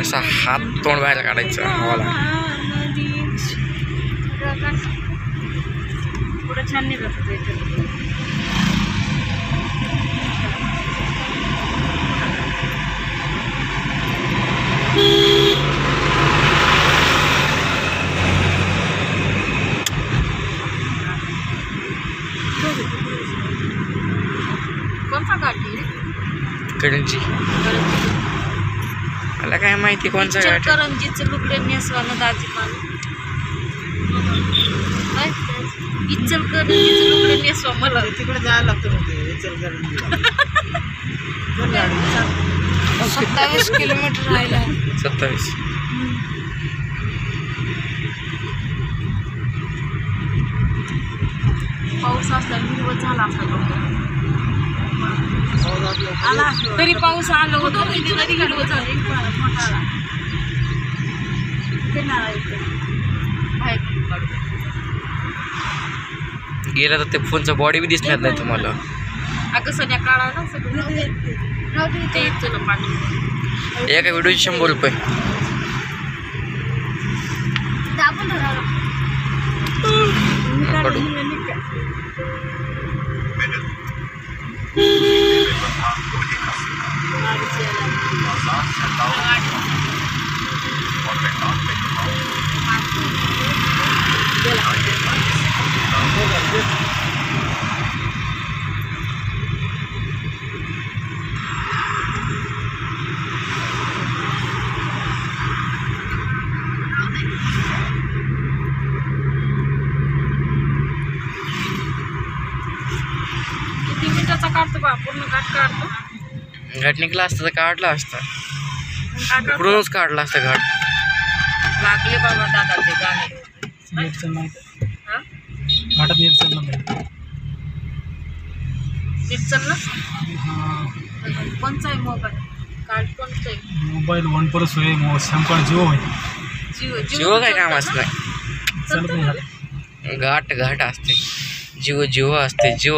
असा हात तोंड बाहेर काढायचं हवाला. पुढं छान नाही बसत. कोणता गाठी कडंची मला काय माहिती कोणचा गाठी. करंजीचं लुगडे नेसवानं दाजी मला इचलकरंजीचं लुगडे नेसवा मला तिकडे जायला लागतं म्हणजे इचलकरंजीला. 27 किलोमीटर राहिला. 27. पाऊस असला हिरवं झाला असता आला तरी पाऊस आला होता तरी हिरवं झालं. गेला तर ते फोनचा बॉडी बी दिसणार नाही तुम्हाला. अगं सध्या काढायला सगळं ते चला पाठवून एका व्हिडिओचे 100 रुपये. किती मिनिटाचा काढतो बा पूर्ण घाट काढतो. घाट निघला असता तर काढला असता. इकडूनच काढला असता घाट. लागले बाबा दादाचे गाणे. घाटात नीट चाललं नाही. नीट चाललं. कोणचा आहे मोबाईल कार्ड कोणचं आहे. मोबाईल OnePlus होय सॅमसंग जिओ होय. जिओ काय कामच नाही. घाट घाट असते. जिओ असते. जिओ